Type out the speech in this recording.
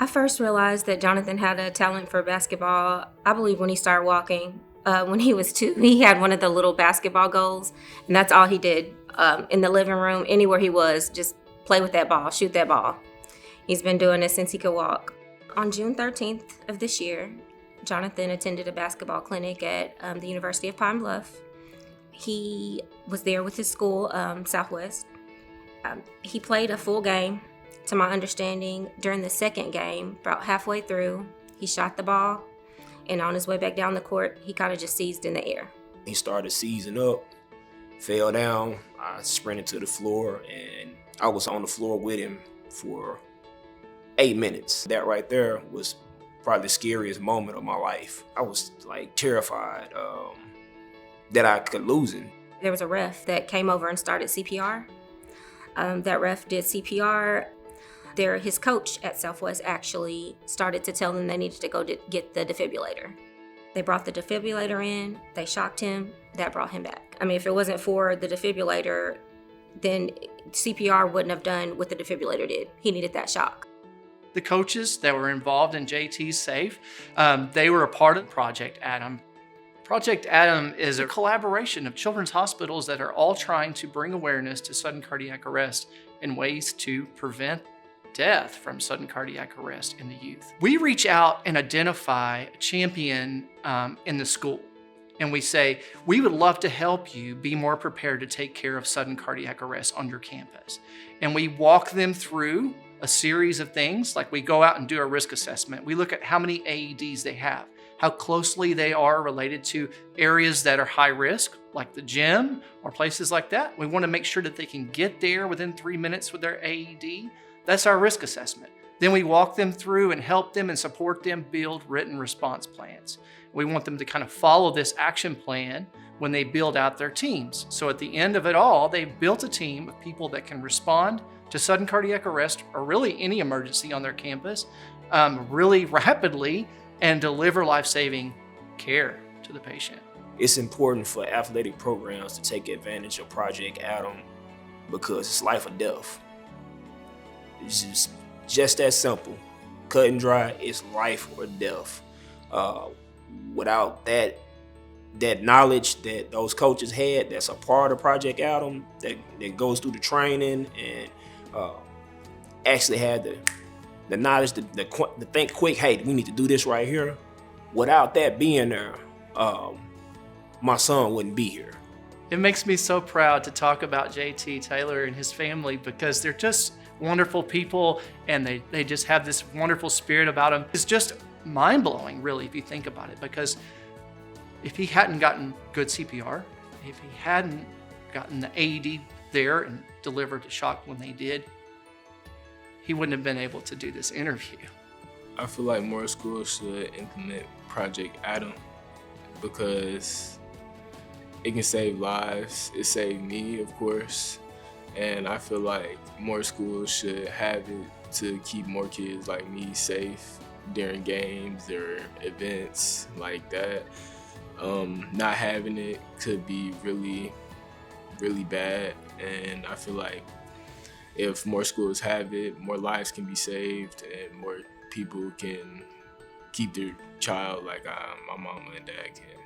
I first realized that Jonathan had a talent for basketball, I believe, when he started walking. When he was 2, he had one of the little basketball goals, and that's all he did in the living room, anywhere he was, just play with that ball, shoot that ball. He's been doing it since he could walk. On June 13th of this year, Jonathan attended a basketball clinic at the University of Pine Bluff. He was there with his school, Southwest. He played a full game. To my understanding, during the second game, about halfway through, he shot the ball, and on his way back down the court, he kind of just seized in the air. He started seizing up, fell down. I sprinted to the floor, and I was on the floor with him for 8 minutes. That right there was probably the scariest moment of my life. I was like terrified that I could lose him. There was a ref that came over and started CPR. That ref did CPR. His coach at Southwest actually started to tell them they needed to go get the defibrillator. They brought the defibrillator in, they shocked him, that brought him back. I mean, if it wasn't for the defibrillator, then CPR wouldn't have done what the defibrillator did. He needed that shock. The coaches that were involved in JT's SAFE, they were a part of Project Adam. Project Adam is a collaboration of children's hospitals that are all trying to bring awareness to sudden cardiac arrest and ways to prevent death from sudden cardiac arrest in the youth. We reach out and identify a champion in the school, and we say, we would love to help you be more prepared to take care of sudden cardiac arrest on your campus. And we walk them through a series of things, like we go out and do a risk assessment. We look at how many AEDs they have, how closely they are related to areas that are high risk, like the gym or places like that. We want to make sure that they can get there within 3 minutes with their AED. That's our risk assessment. Then we walk them through and help them and support them build written response plans. We want them to kind of follow this action plan when they build out their teams. So at the end of it all, they've built a team of people that can respond to sudden cardiac arrest or really any emergency on their campus really rapidly and deliver life-saving care to the patient. It's important for athletic programs to take advantage of Project Adam because it's life or death. It's just that simple. Cut and dry, it's life or death. Without that knowledge that those coaches had, that's a part of Project Adam, that goes through the training and actually had the knowledge to think quick, hey, we need to do this right here. Without that being there, my son wouldn't be here. It makes me so proud to talk about JT Taylor and his family because they're just wonderful people and they just have this wonderful spirit about them. It's just mind-blowing, really, if you think about it, because if he hadn't gotten good CPR, if he hadn't gotten the AED there and delivered the shock when they did, he wouldn't have been able to do this interview. I feel like more schools should implement Project Adam because it can save lives. It saved me, of course. And I feel like more schools should have it to keep more kids like me safe during games or events like that. Not having it could be really, really bad. And I feel like if more schools have it, more lives can be saved and more people can keep their child like my mama and dad can.